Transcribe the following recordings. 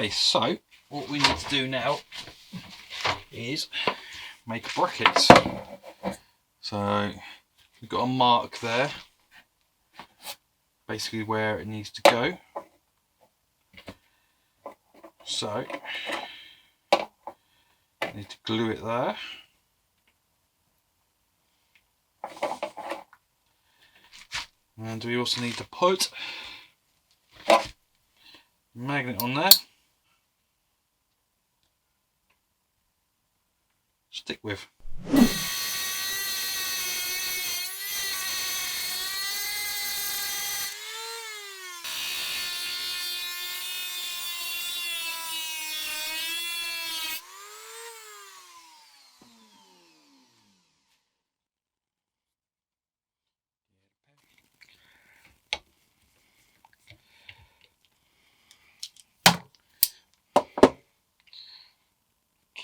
Okay, so what we need to do now is make a bracket. So we've got a mark there, basically where it needs to go. So I need to glue it there. And we also need to put a magnet on there. Stick with.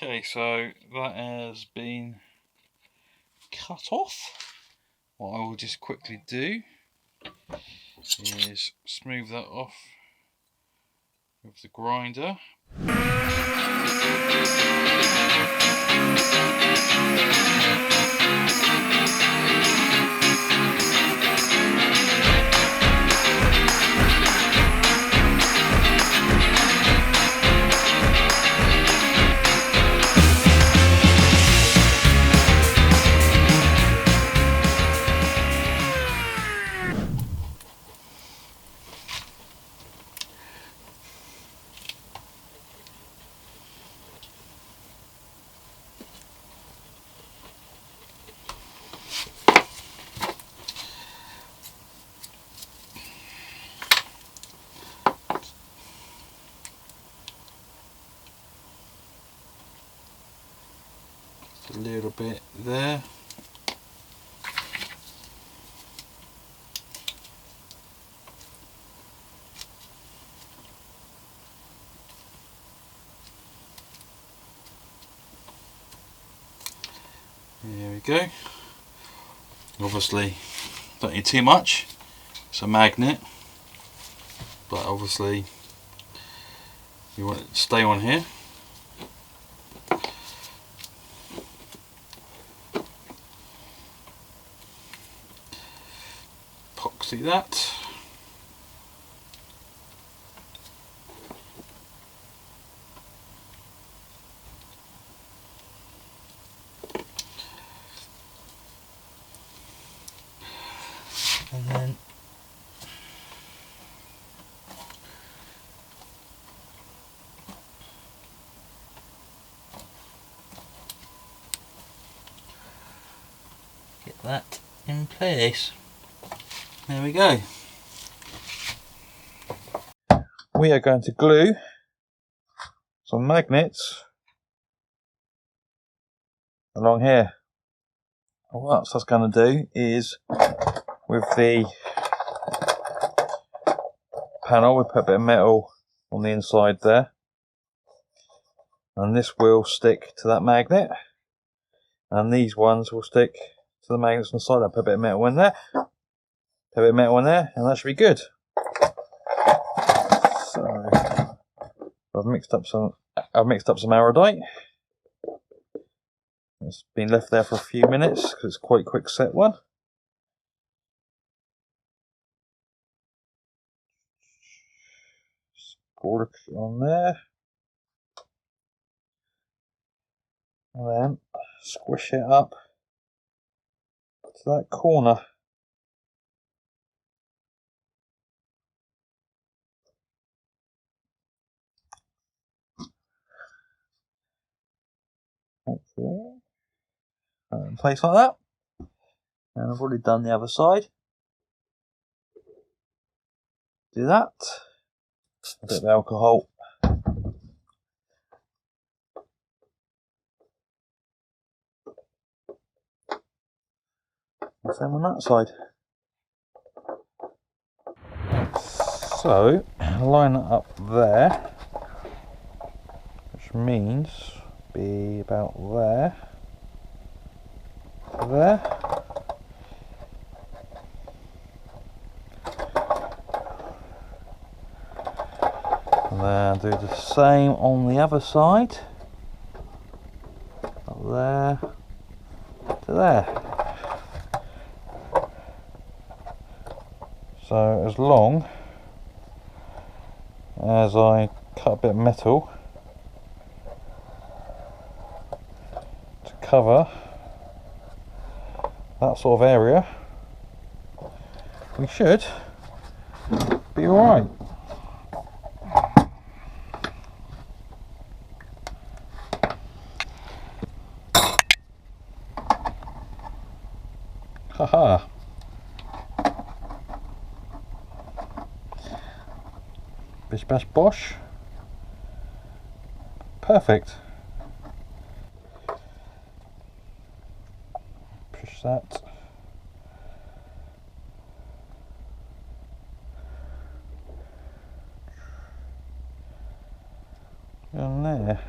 Okay, so that has been cut off. What I will just quickly do is smooth that off with the grinder. A little bit there. There we go. Obviously don't need too much, it's a magnet, but obviously you want it to stay on here. Epoxy that. And then get that in place. There we go. We are going to glue some magnets along here. And what else that's going to do is, with the panel, we put a bit of metal on the inside there, and this will stick to that magnet, and these ones will stick to the magnets on the side. I'll put a bit of metal in there, put a bit of metal in there, and that should be good. So I've mixed up some iridite. It's been left there for a few minutes because it's quite a quick set one. Pour it on there, and then squish it up to that corner. Okay. In place like that, and I've already done the other side. Do that. A bit of alcohol. And same on that side. So line it up there, which means be about there. There. And then do the same on the other side. Up there to there. So as long as I cut a bit of metal to cover that sort of area, we should be alright. Haha. Bish bash bosh. Perfect. Push that. And there.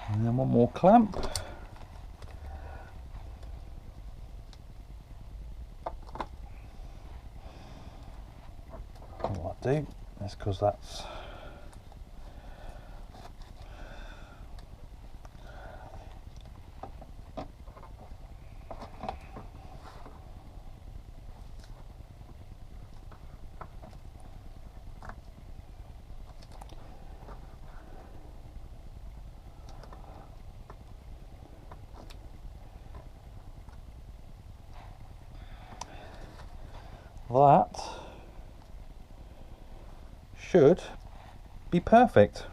And then one more clamp. What I do is, because that's that should be perfect.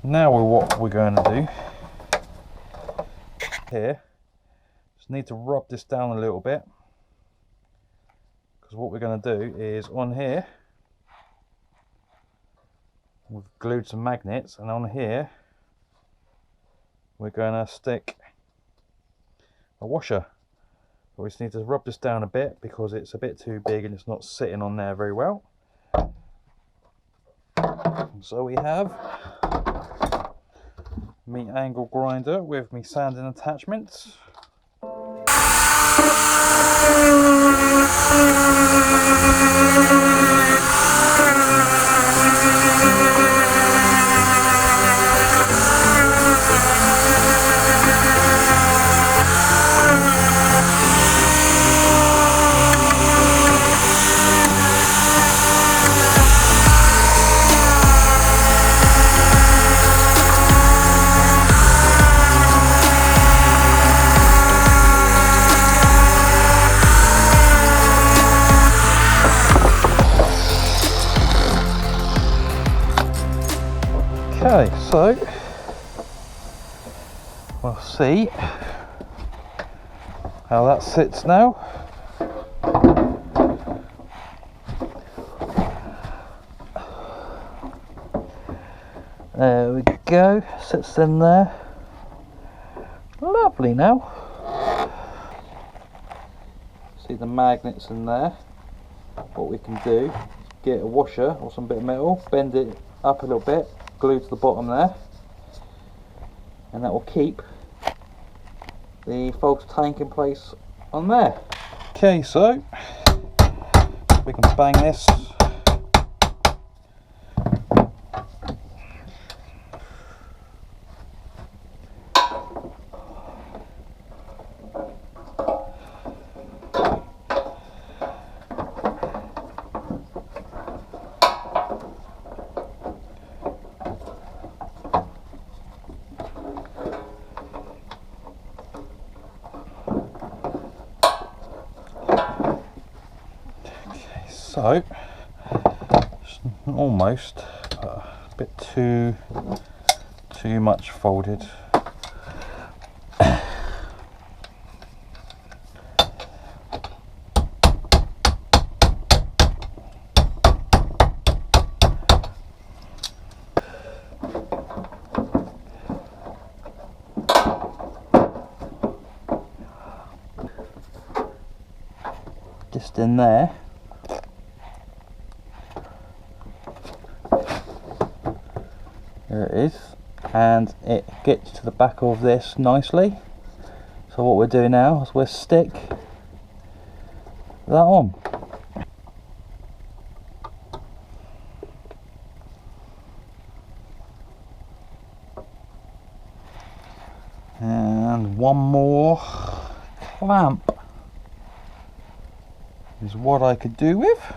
Now what we're going to do here, just need to rub this down a little bit, because what we're going to do is on here we've glued some magnets, and on here we're going to stick a washer. But we just need to rub this down a bit because it's a bit too big and it's not sitting on there very well. So we have me angle grinder with me sanding attachments. Okay, so we'll see how that sits now. There we go, sits in there. Lovely now. See the magnets in there. What we can do is get a washer or some bit of metal, bend it up a little bit, glue to the bottom there, and that will keep the false tank in place on there. Okay, so we can bang this. So, almost a bit too much folded. Just in there. Here it is, and it gets to the back of this nicely. So what we'll do now is we'll stick that on. And one more clamp is what I could do with.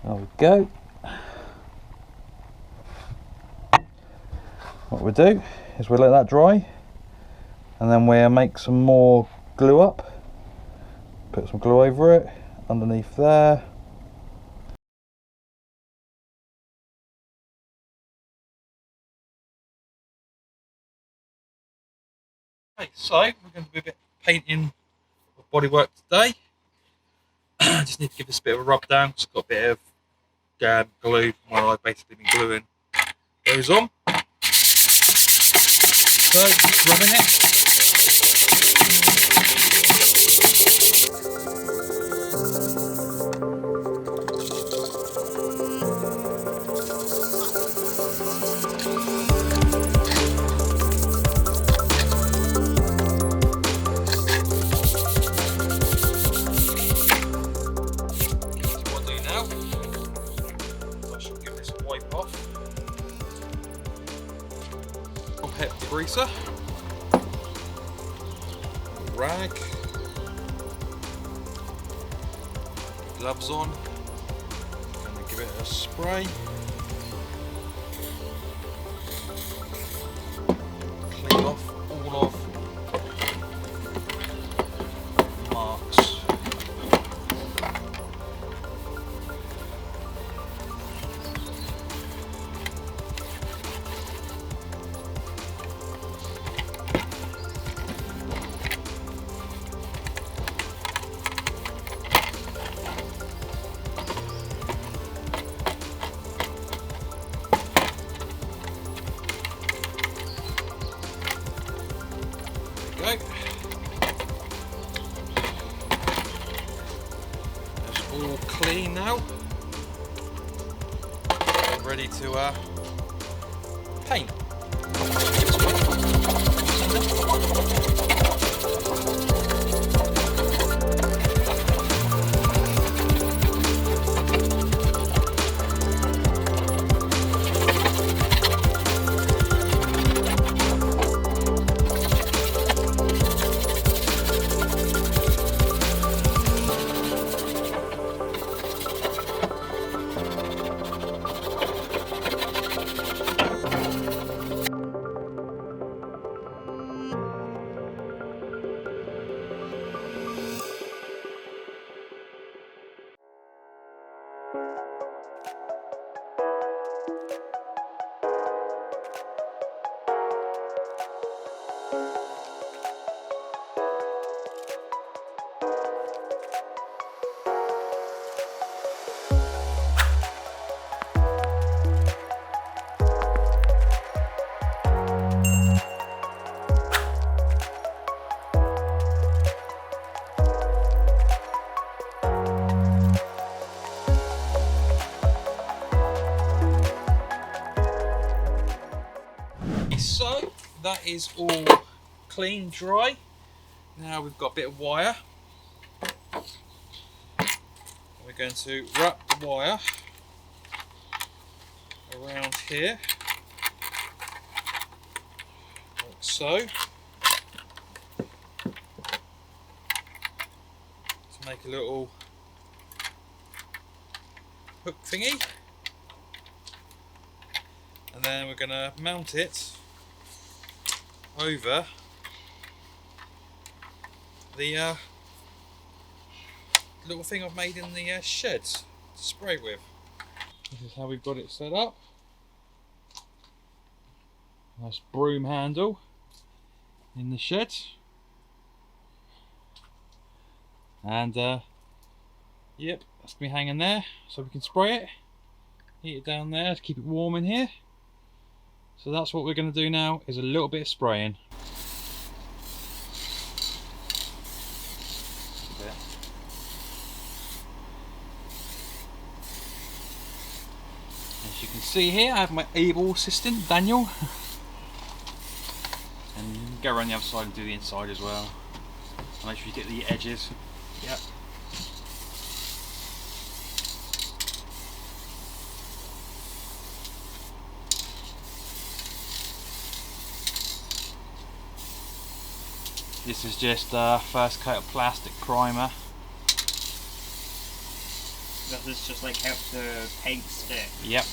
There we go. What we'll do is we'll let that dry, and then we'll make some more glue up. Put some glue over it, underneath there. Okay, so we're going to do a bit of painting of bodywork today. I just need to give this a bit of a rub down because I've got a bit of glue where I've basically been gluing those on. So just rubbing it. I'll hit the greaser, rag, gloves on, and we give it a spray, clean off all of the marks. That's all clean now. We're ready to paint. So that is all clean, dry. Now we've got a bit of wire. We're going to wrap the wire around here, like so, to make a little hook thingy, and then we're going to mount it over the little thing I've made in the sheds to spray with. This is how we've got it set up. Nice broom handle. in the shed. And yep, that's going to be hanging there, so we can spray it, heat it down there to keep it warm in here. So that's what we're going to do now, is a little bit of spraying. As you can see here, I have my able assistant, Daniel. And go around the other side and do the inside as well. Make sure you get the edges. Yep. This is just first coat of plastic primer. Does this just like help the paint stick? Yep.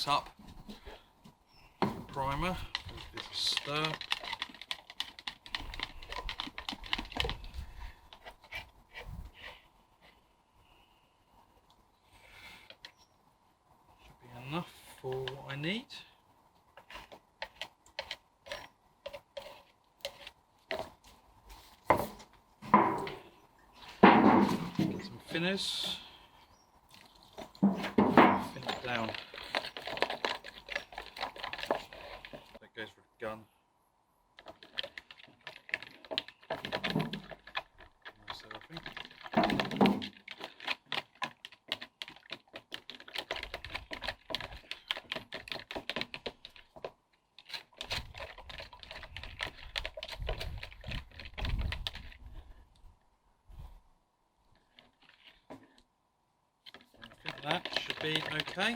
Up primer, a bit of stir. Should be enough for what I need. Get some thinners. Thin it down. Goes for the gun. So I think. I think that should be okay.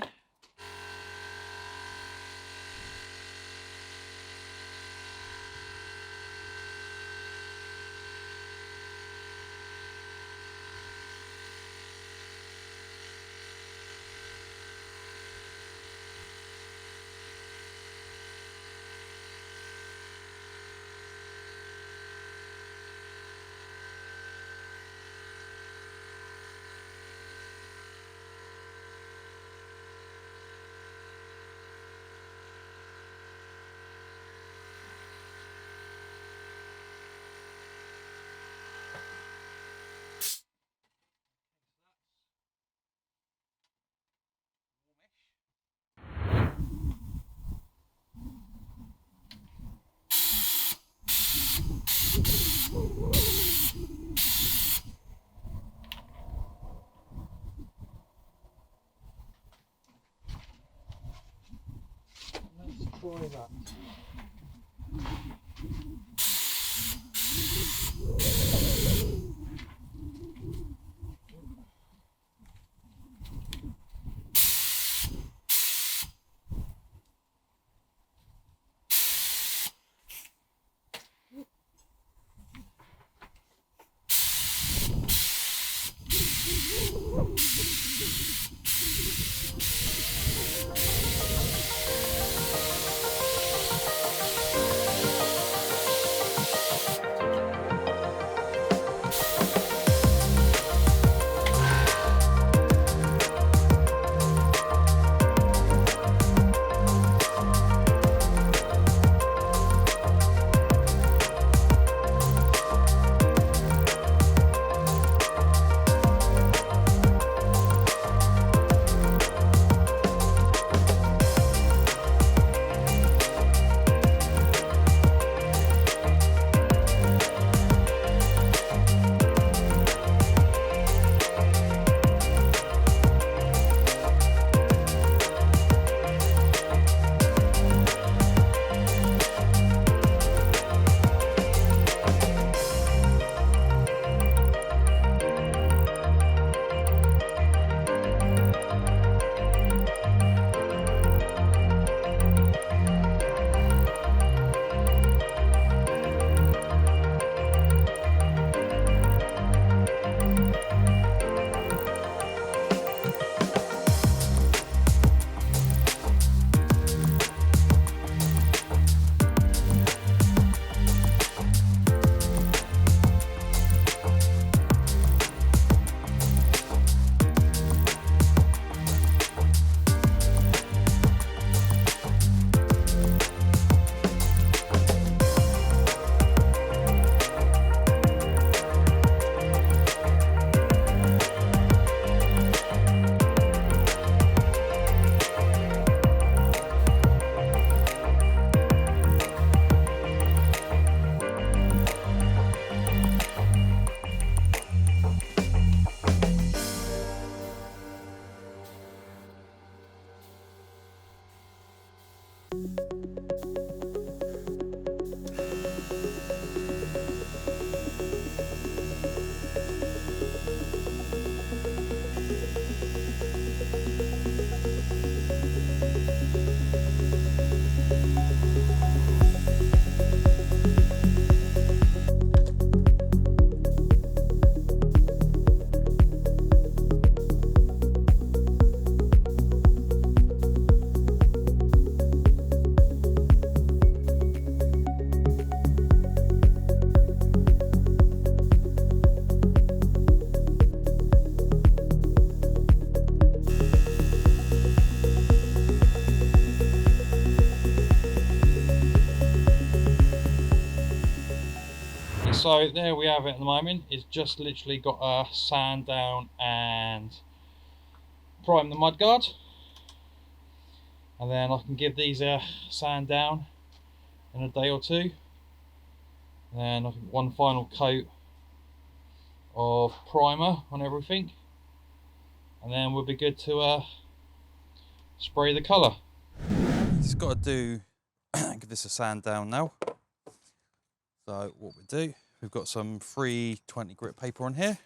Let's try that. So there we have it at the moment. It's just literally got a sand down and prime the mudguard, and then I can give these a sand down in a day or two, and then I think one final coat of primer on everything, and then we'll be good to spray the colour. Just got to do give this a sand down now. So what we do, we've got some free 20 grit paper on here.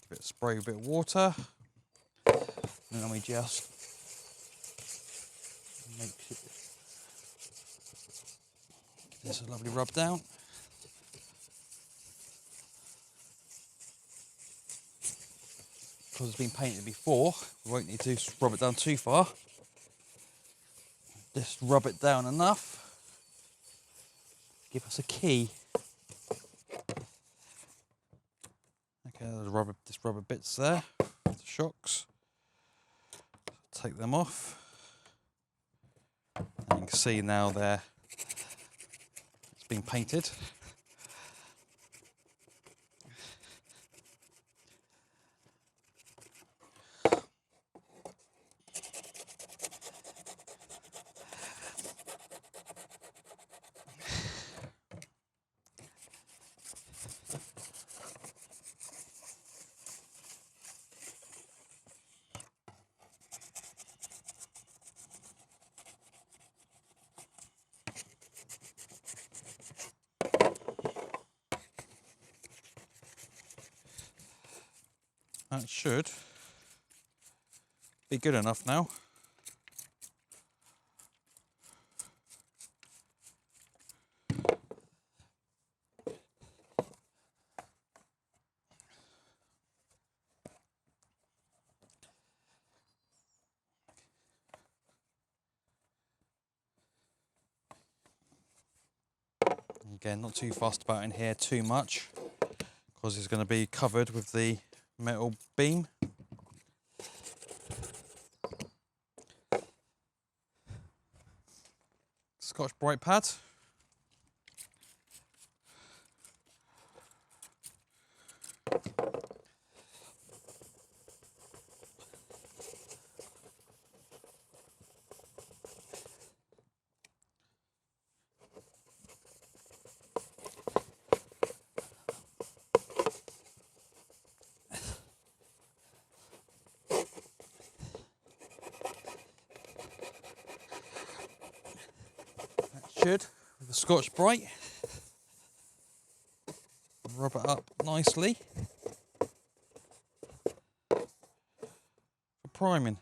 Give it a spray with a bit of water, and then we just make it, give this a lovely rub down. Because it's been painted before, we won't need to rub it down too far. Just rub it down enough to give us a key. Okay, there's just rubber bits there, the shocks. Take them off. And you can see now there, it's been painted. That should be good enough now. Again, not too fussed about in here too much, because it's going to be covered with the metal beam. Scotch Brite pad. Should, with the Scotch Brite, rub it up nicely for priming.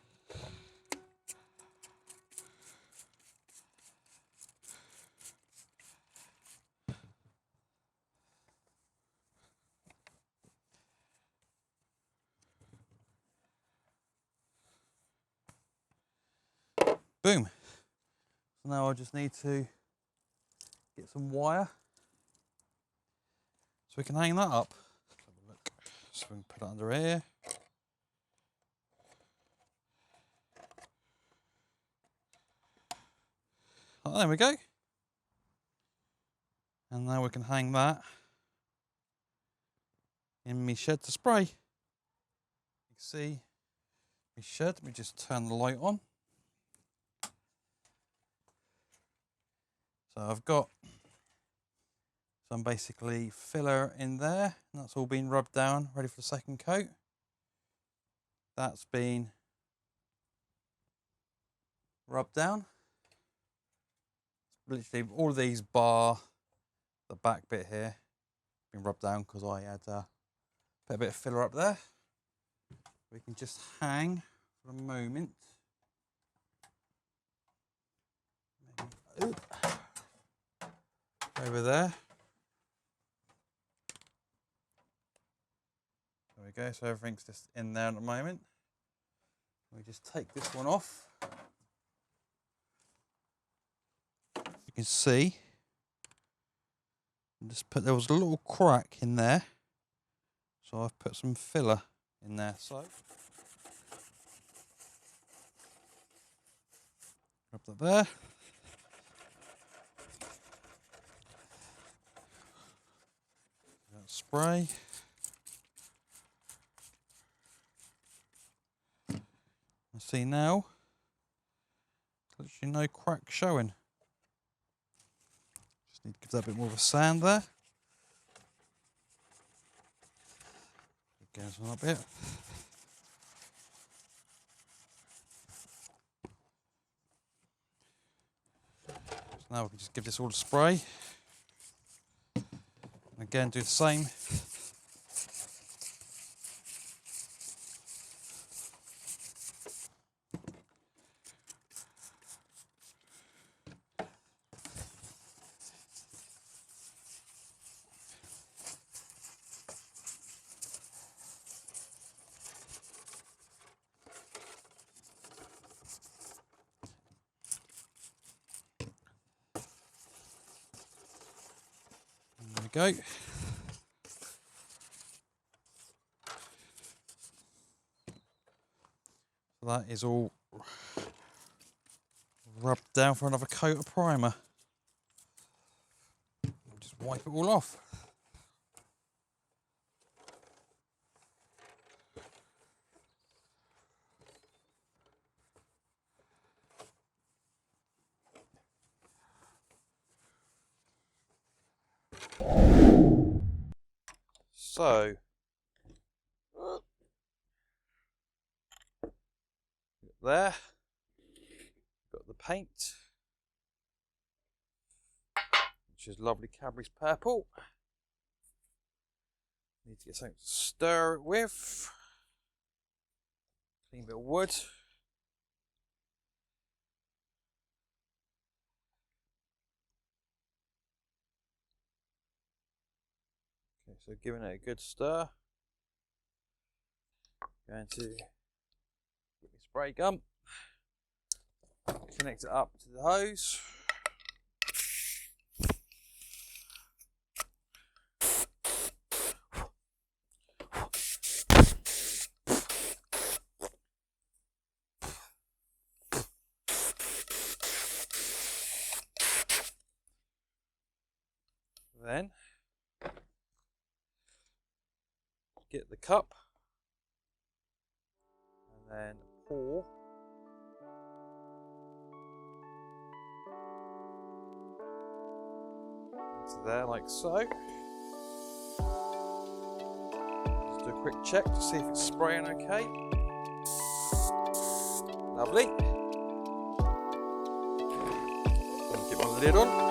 Boom. So now I just need to get some wire so we can hang that up. Let's have a look. So we can put it under here. Oh, there we go. And now we can hang that in my shed to spray. You can see my shed. Let me just turn the light on. So I've got some basically filler in there, and that's all been rubbed down, ready for the second coat. That's been rubbed down. Literally all of these bar the back bit here been rubbed down because I had put a bit of filler up there. We can just hang for a moment. Maybe, over there. There we go, so everything's just in there at the moment. We just take this one off. You can see, there was a little crack in there, so I've put some filler in there. So rub that there. spray. I see now, literally no crack showing. Just need to give that a bit more of a sand there. Goes on a bit. So now we can just give this all a spray. And again, do the same. There we go. So that is all rubbed down for another coat of primer. Just wipe it all off. So, there, got the paint, which is lovely Cadbury's purple. Need to get something to stir it with. Clean bit of wood. Okay, so giving it a good stir. Going to get my spray gun. Connect it up to the hose. Then get the cup and then pour into there like so. Just do a quick check to see if it's spraying okay. Lovely. Get my lid on.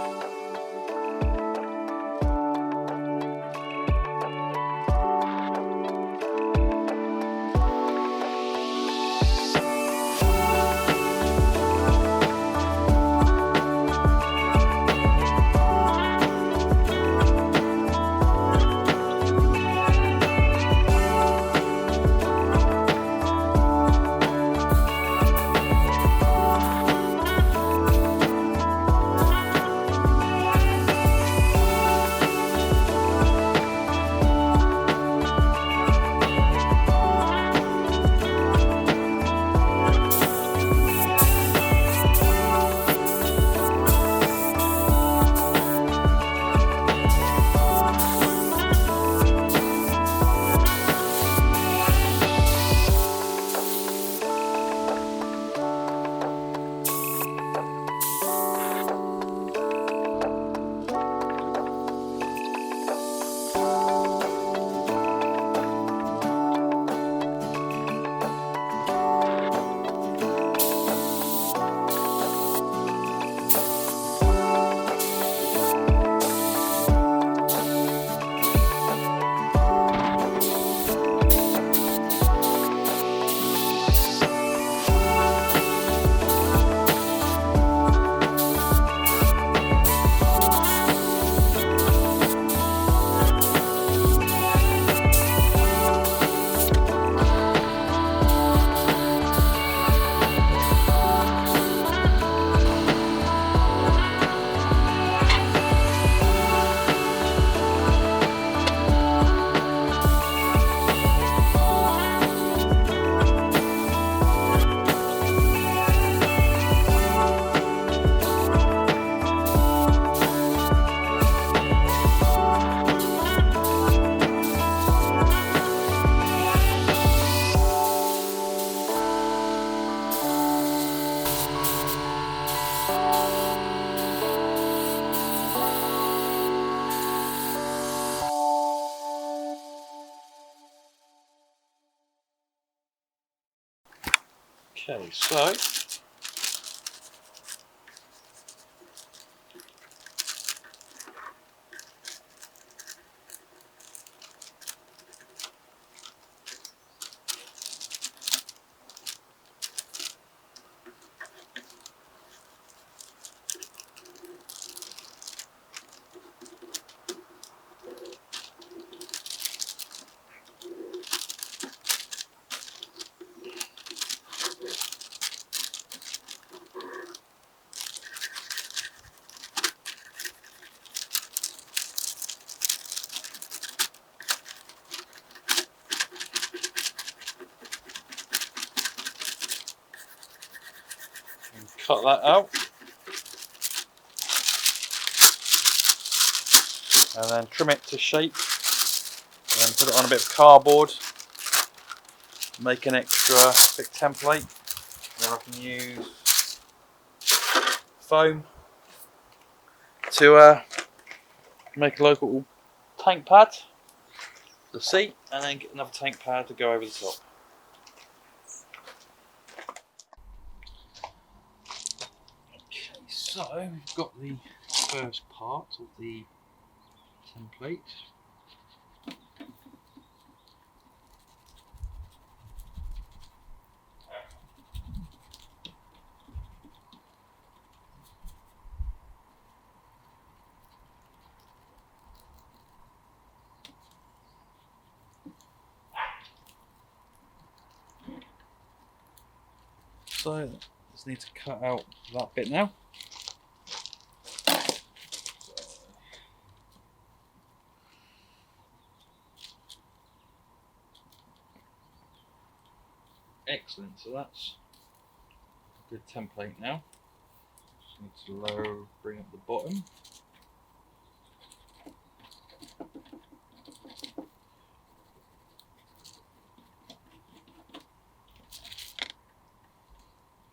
Okay, so cut that out, and then trim it to shape, and then put it on a bit of cardboard, make an extra thick template. Then I can use foam to make a local tank pad, the seat, and then get another tank pad to go over the top. Okay, so we've got the first part of the template. So just need to cut out that bit now. Excellent, so that's a good template now. Just need to bring up the bottom.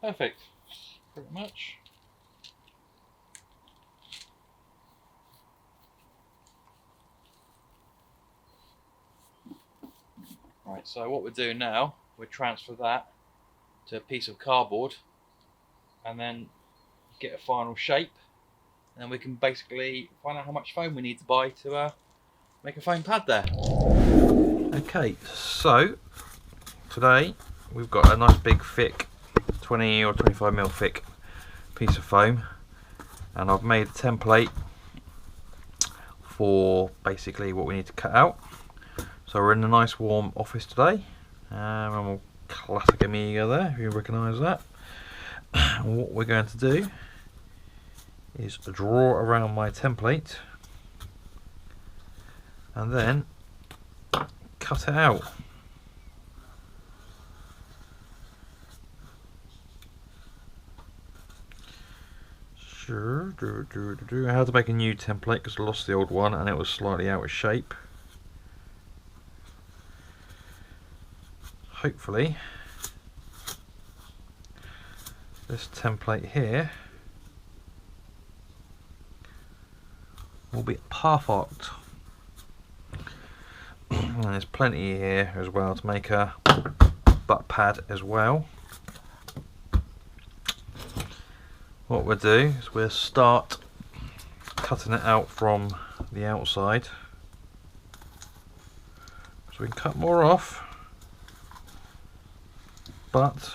Perfect, pretty much. Right, so what we're doing now, we transfer that to a piece of cardboard and then get a final shape, and then we can basically find out how much foam we need to buy to make a foam pad there. Okay, so today we've got a nice big thick 20 or 25mm thick piece of foam, and I've made a template for basically what we need to cut out. So we're in a nice warm office today, and classic Amiga there, if you recognise that. And what we're going to do is draw around my template and then cut it out. Sure, I had to make a new template because I lost the old one and it was slightly out of shape. Hopefully this template here will be perfect. And there's plenty here as well to make a butt pad as well. What we'll do is we'll start cutting it out from the outside, so we can cut more off, but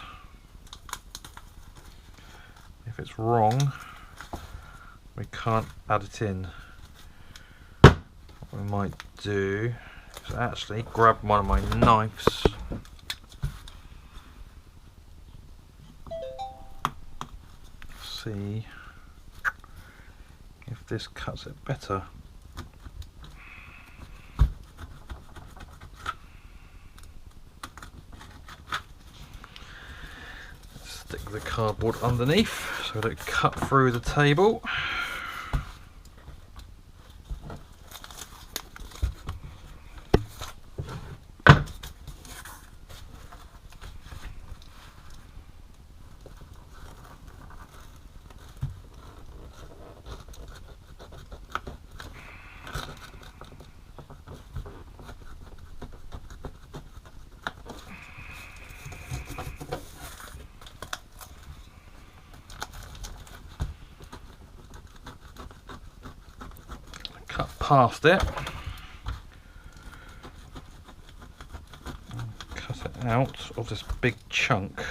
if it's wrong we can't add it in. What we might do is actually grab one of my knives, see if this cuts it better. Stick the cardboard underneath so that it cut through the table. past it, cut it out of this big chunk.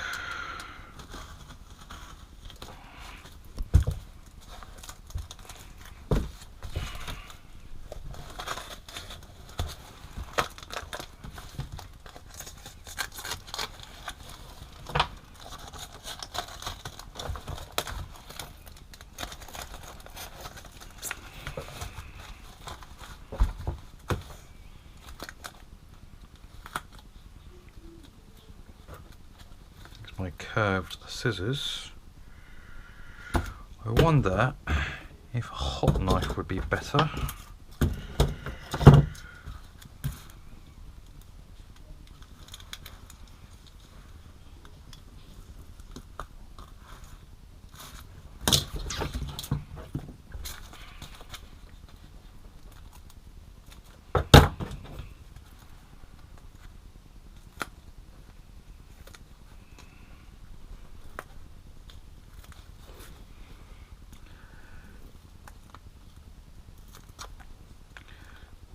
My curved scissors. I wonder if a hot knife would be better.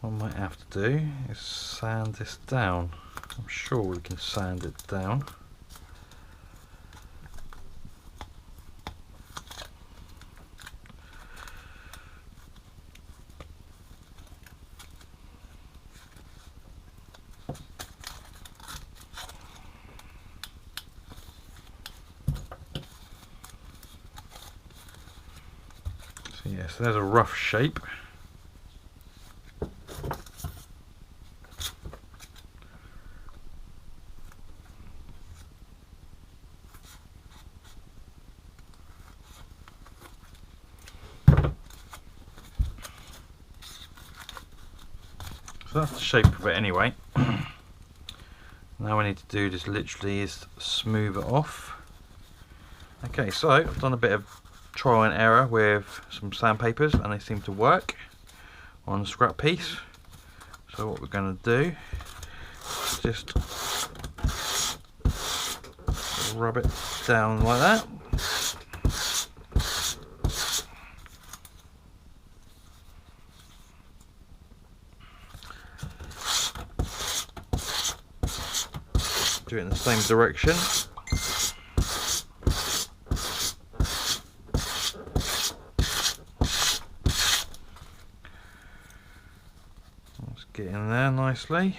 What I might have to do is sand this down. I'm sure we can sand it down. So yes, there's a rough shape. So that's the shape of it anyway. Now we need to do just literally is smooth it off. Okay, so I've done a bit of trial and error with some sandpapers and they seem to work on the scrap piece. So what we're going to do is just rub it down like that. Do it in the same direction. Let's get in there nicely.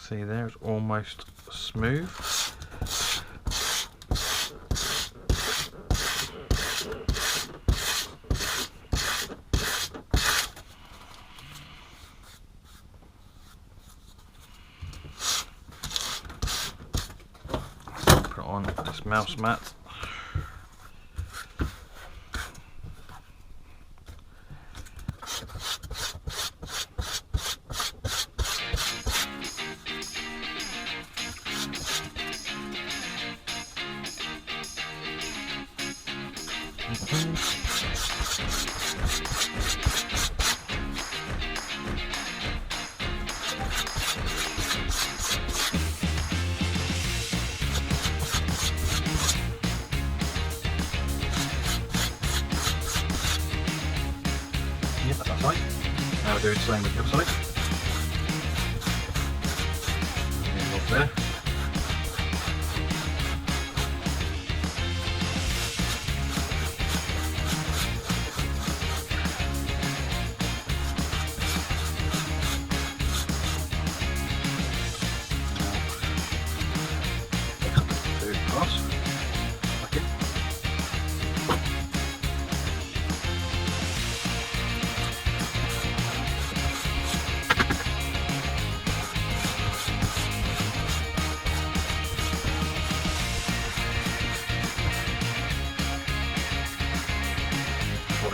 See there, it's almost smooth. Put on this mouse mat. Yep, that's that side. Now we're doing the same with the other side. Off there.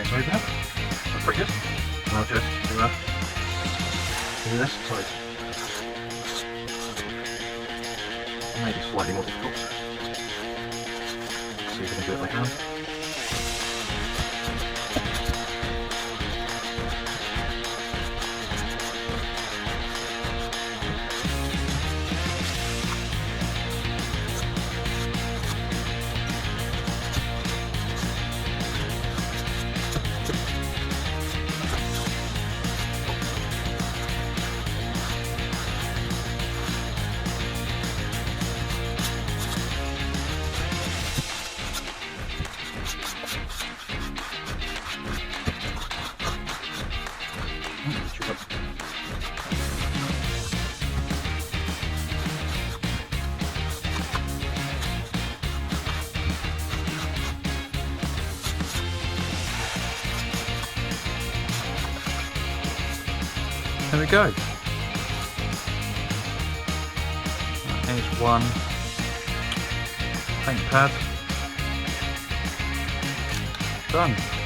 Smooth now. That's pretty good. And I'll just do this side. Maybe slightly more difficult. See if I can do it by hand. there we go. Here's one paint pad. Done.